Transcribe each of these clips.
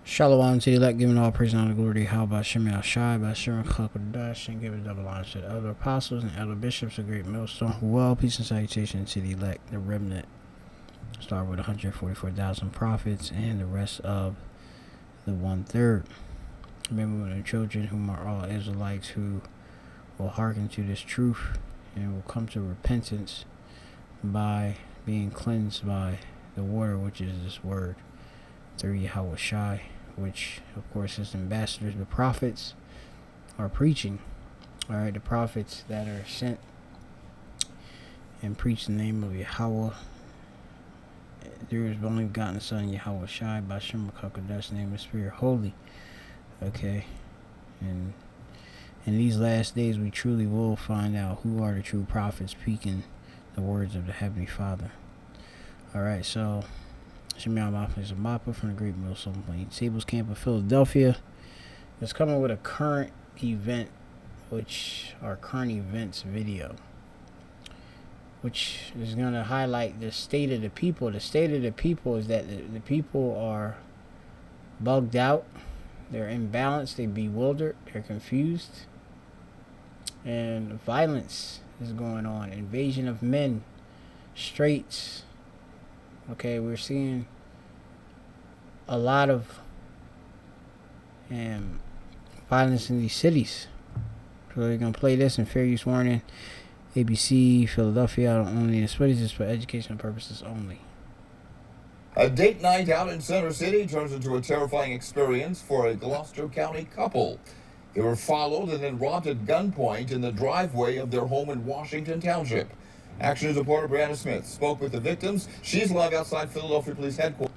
Shalom to the elect, giving all praise and honor and glory. How about Shemel Shai, by Shem Kakadash, and giving double honor to the elder apostles and elder bishops of Great Millstone. Well, peace and salutation to the elect, the remnant. Start with 144,000 prophets and the rest of the 1/3. Men, women, and children, whom are all Israelites who will hearken to this truth and will come to repentance by being cleansed by the water, which is this word, through Yahweh Shai, which of course is ambassadors. The prophets are preaching. All right, the prophets that are sent and preach the name of Yahweh through his only begotten Son Yahweh Shai, by Shem Kakadash, name of Spirit Holy. Okay, and in these last days we truly will find out who are the true prophets speaking the words of the Heavenly Father. All right, so Shemel Mappa is a Mappa from the Great Millstone Plaintables camp of Philadelphia. It's coming with a current event, which our current events video, which is going to highlight the state of the people. The state of the people is that the people are bugged out, they're imbalanced, they're bewildered, they're confused, and violence is going on. Invasion of men, straits. Okay, we're seeing a lot of violence in these cities. So they're going to play this in fair use warning. ABC, Philadelphia, I don't own any displays. This for educational purposes only. A date night out in Center City turns into a terrifying experience for a Gloucester County couple. They were followed and then robbed at gunpoint in the driveway of their home in Washington Township. Action News reporter Brianna Smith spoke with the victims. She's live outside Philadelphia Police Headquarters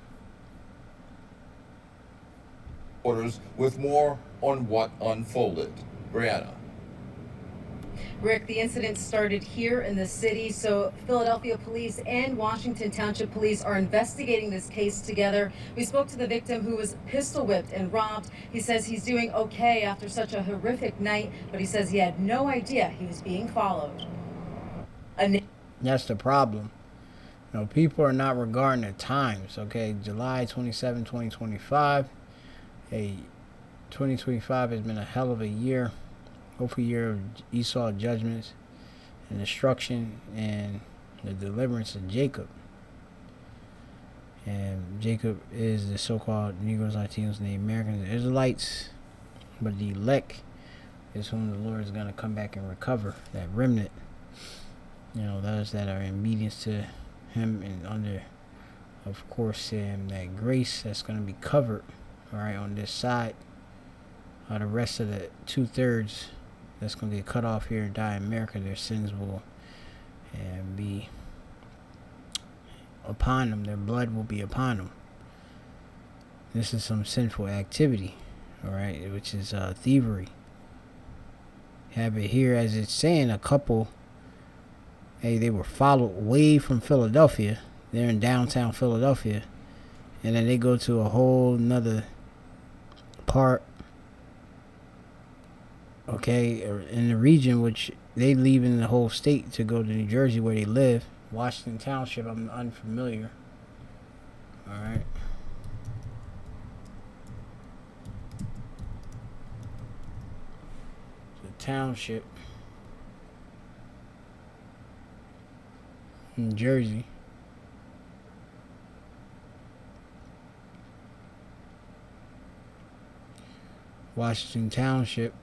with more on what unfolded. Brianna. Rick, the incident started here in the city, so Philadelphia Police and Washington Township Police are investigating this case together. We spoke to the victim who was pistol whipped and robbed. He says he's doing okay after such a horrific night, but he says he had no idea he was being followed. That's the problem. You know, people are not regarding the times. Okay, July 27, 2025. Hey, 2025 has been a hell of a year. Hopefully, year of Esau judgments and destruction and the deliverance of Jacob. And Jacob is the so-called Negroes, Latinos, and the Americans, the Israelites. But the elect is whom the Lord is going to come back and recover, that remnant. You know, those that are in obedience to him and under, of course, that grace that's going to be covered, all right, on this side. The rest of the 2/3 that's going to get cut off here and die in America, their sins will be upon them. Their blood will be upon them. This is some sinful activity, all right, which is thievery. Have it here, as it's saying, a couple. Hey, they were followed way from Philadelphia. They're in downtown Philadelphia. And then they go to a whole nother part, okay, in the region, which they leave in the whole state to go to New Jersey where they live. Washington Township, I'm unfamiliar. Alright. The township. New Jersey. Washington Township.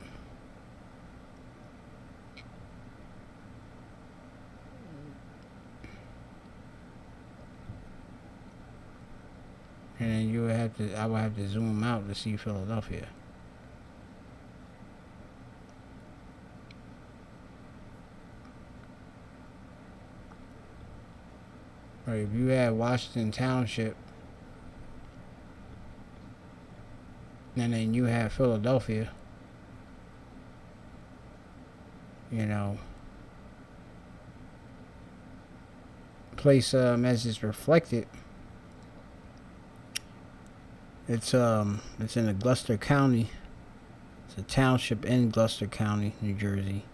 And then I would have to zoom out to see Philadelphia. Right, if you had Washington Township, and then you have Philadelphia, you know, place as it's reflected, it's in the Gloucester County. It's a township in Gloucester County, New Jersey,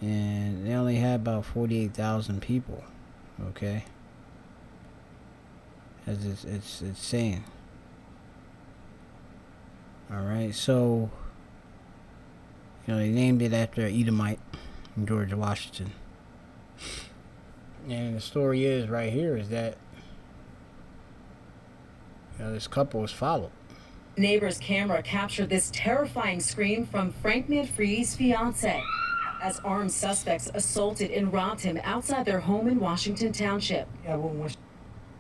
and they only had about 48,000 people. Okay, as it's saying. Alright, so, they named it after Edomite in George Washington. And the story is right here is that this couple was followed. Neighbor's camera captured this terrifying scream from Frank Manfredi's fiance as armed suspects assaulted and robbed him outside their home in Washington Township. I wouldn't wish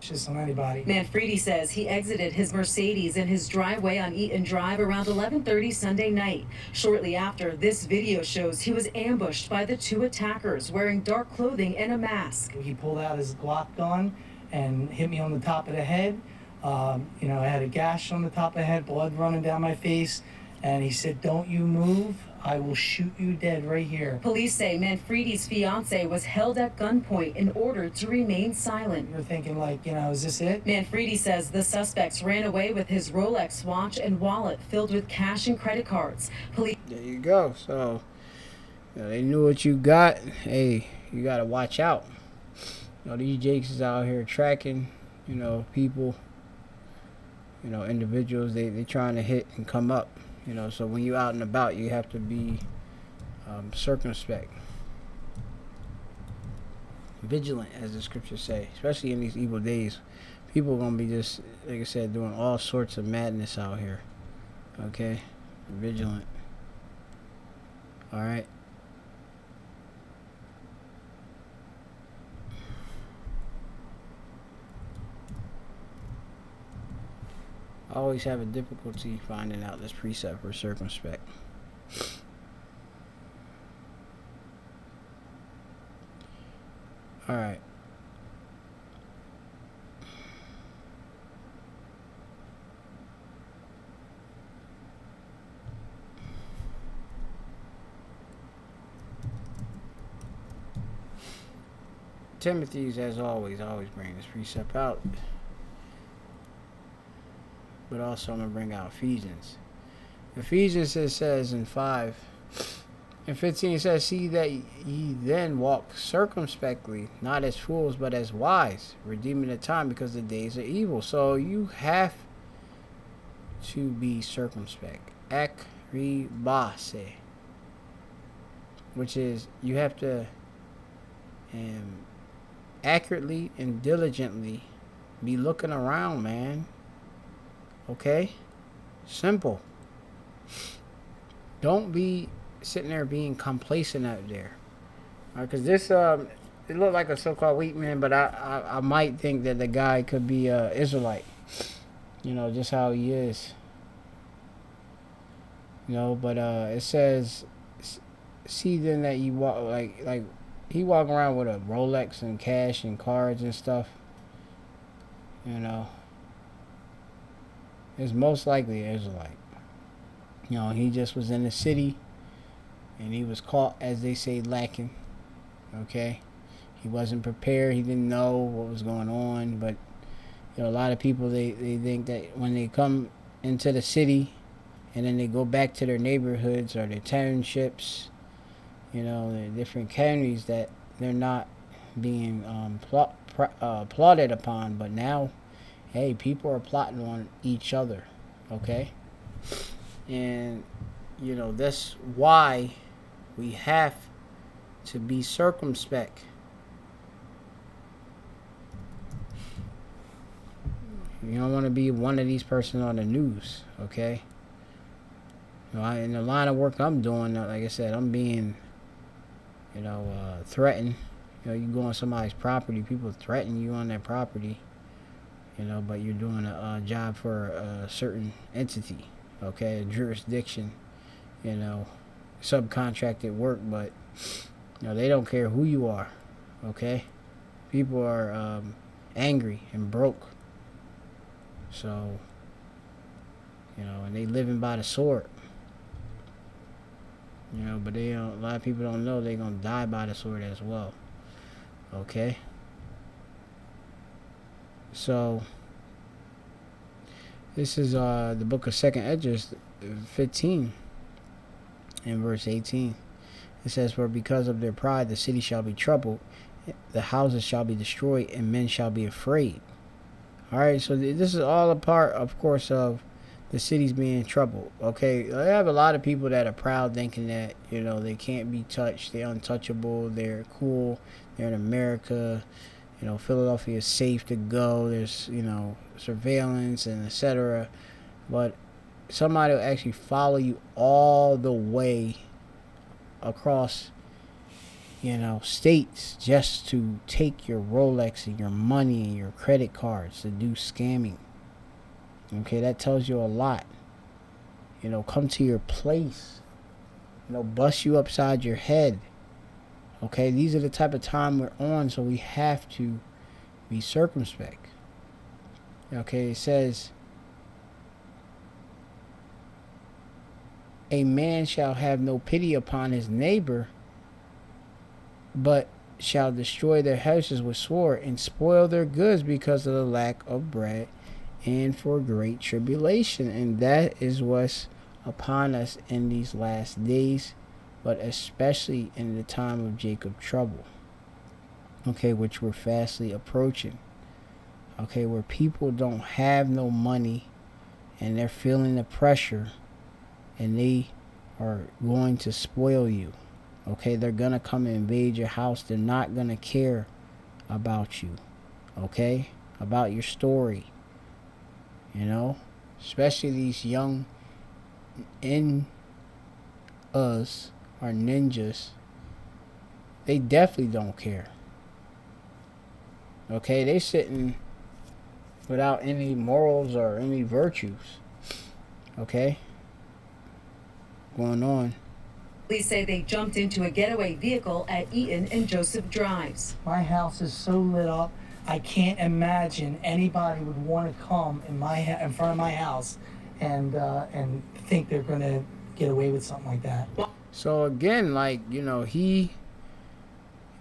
this on anybody. Manfredi says he exited his Mercedes in his driveway on Eaton Drive around 11:30 Sunday night. Shortly after, this video shows he was ambushed by the two attackers wearing dark clothing and a mask. He pulled out his Glock gun and hit me on the top of the head. I had a gash on the top of the head, blood running down my face, and he said, "Don't you move. I will shoot you dead right here." Police say Manfredi's fiance was held at gunpoint in order to remain silent. You're thinking is this it? Manfredi says the suspects ran away with his Rolex watch and wallet filled with cash and credit cards. Police. There you go. So, they knew what you got. Hey, you got to watch out. These jakes is out here tracking, people, individuals. They trying to hit and come up. So when you're out and about, you have to be circumspect, vigilant, as the scriptures say, especially in these evil days. People are going to be just, like I said, doing all sorts of madness out here. Okay? Vigilant. Alright? I always have a difficulty finding out this precept for circumspect. Alright. Timothy's, as always bring this precept out. But also I'm going to bring out Ephesians. Ephesians, it says in 5 and 15, it says, "See that ye then walk circumspectly, not as fools, but as wise, redeeming the time, because the days are evil." So you have to be circumspect. Akribase. Which is, you have to accurately and diligently be looking around, man. Okay? Simple. Don't be sitting there being complacent out there. Because this, it looked like a so-called weak man, but I might think that the guy could be Israelite. Just how he is. But it says, "See then that you walk," like he walking around with a Rolex and cash and cards and stuff. It's most likely an Israelite. He just was in the city and he was caught, as they say, lacking. Okay? He wasn't prepared. He didn't know what was going on. But, a lot of people, they think that when they come into the city and then they go back to their neighborhoods or their townships, the different counties, that they're not being plotted upon. But now, hey, people are plotting on each other, okay? And, that's why we have to be circumspect. You don't want to be one of these persons on the news, okay? In the line of work I'm doing, like I said, I'm being, threatened. You go on somebody's property, people threaten you on their property. But you're doing a job for a certain entity, okay, a jurisdiction, subcontracted work, but, they don't care who you are, okay? People are angry and broke, so, and they living by the sword, but a lot of people don't know they're going to die by the sword as well, okay? So, this is the book of 2nd Esdras 15 and verse 18. It says, "For because of their pride the city shall be troubled, the houses shall be destroyed, and men shall be afraid." Alright, so this is all a part, of course, of the city's being troubled. Okay, I have a lot of people that are proud, thinking that they can't be touched, they're untouchable, they're cool, they're in America. Philadelphia is safe to go. There's surveillance and etc. But somebody will actually follow you all the way across states just to take your Rolex and your money and your credit cards to do scamming. Okay, that tells you a lot. Come to your place. Bust you upside your head. Okay, these are the type of time we're on, so we have to be circumspect. Okay, it says, a man shall have no pity upon his neighbor, but shall destroy their houses with sword and spoil their goods because of the lack of bread and for great tribulation. And that is what's upon us in these last days, but especially in the time of Jacob's trouble. Okay, which we're fastly approaching. Okay, where people don't have no money and they're feeling the pressure and they are going to spoil you. Okay, they're gonna come and invade your house. They're not gonna care about you. Okay, about your story. Especially these young us are ninjas. They definitely don't care. Okay, they sitting without any morals or any virtues. Okay, going on. Police say they jumped into a getaway vehicle at Eaton and Joseph Drives. My house is so lit up. I can't imagine anybody would want to come in front of my house and think they're going to get away with something like that. So again, he,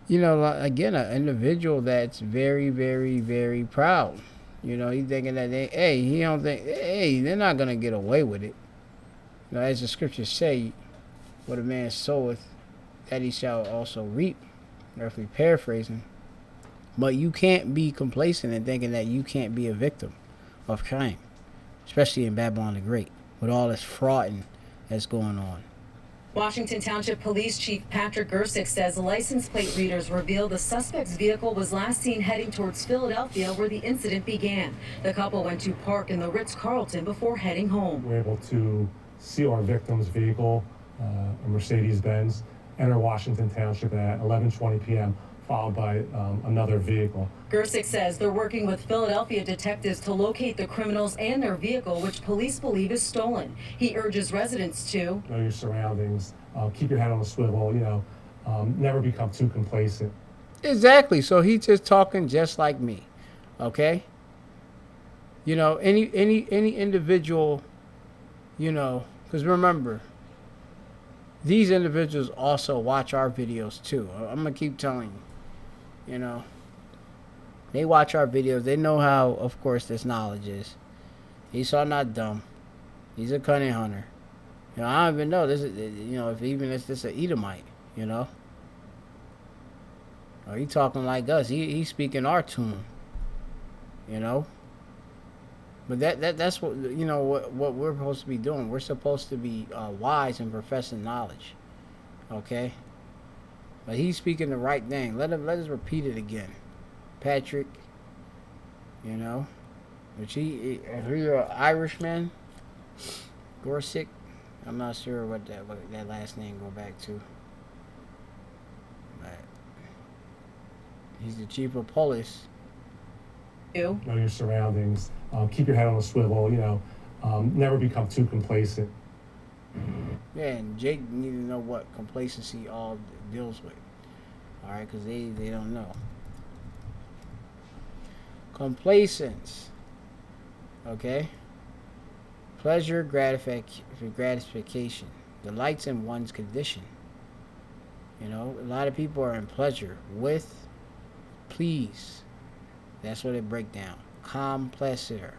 again, an individual that's very, very, very proud. He's thinking that they're not gonna get away with it. As the scriptures say, what a man soweth, that he shall also reap. Roughly paraphrasing. But you can't be complacent and thinking that you can't be a victim of crime, especially in Babylon the Great, with all this fraud that's going on. Washington Township Police Chief Patrick Gersick says license plate readers reveal the suspect's vehicle was last seen heading towards Philadelphia, where the incident began. The couple went to park in the Ritz-Carlton before heading home. We're able to see our victim's vehicle, a Mercedes-Benz, enter Washington Township at 11:20 p.m., followed by another vehicle. Gersick says they're working with Philadelphia detectives to locate the criminals and their vehicle, which police believe is stolen. He urges residents to know your surroundings, keep your head on a swivel, never become too complacent. Exactly. So he's just talking just like me. Okay? Any individual, because remember, these individuals also watch our videos too. I'm going to keep telling you. They watch our videos. They know how, of course, this knowledge is. Esau not dumb. He's a cunning hunter. I don't even know this is, if this an Edomite, Or he talking like us. He speaking our tune, But that's what what we're supposed to be doing. We're supposed to be wise and professing knowledge, okay? But he's speaking the right thing. Let us repeat it again, Patrick. Which if you're an Irishman, Gorsick. I'm not sure what that last name go back to. But he's the chief of police. Know your surroundings, keep your head on a swivel, never become too complacent. Yeah, and Jake need to know what complacency all deals with. Alright, because they don't know. Complacence. Okay? Pleasure, gratification. Delights in one's condition. A lot of people are in pleasure with, please. That's what it breaks down. Complacer.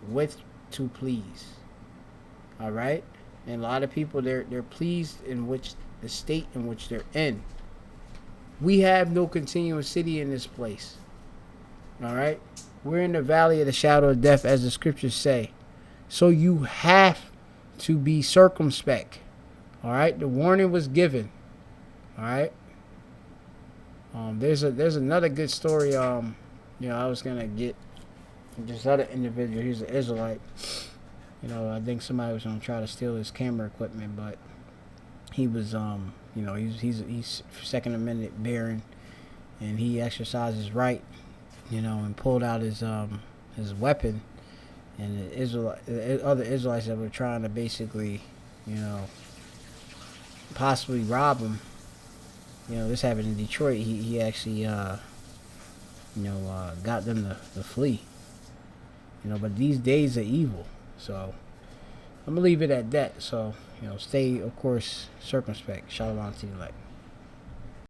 With to please. Alright? And a lot of people, they're pleased in which the state in which they're in. We have no continuous city in this place. Alright? We're in the valley of the shadow of death, as the scriptures say. So you have to be circumspect. All right, the warning was given. All right. There's another good story. I was gonna get this other individual. He's an Israelite. I think somebody was gonna try to steal his camera equipment, but he was he's Second Amendment bearing, and he exercised his right, and pulled out his weapon, and the other Israelites that were trying to basically, possibly rob him. This happened in Detroit. He actually got them to flee. But these days are evil, so I'm gonna leave it at that. So stay, of course, circumspect. Shalom to you, like.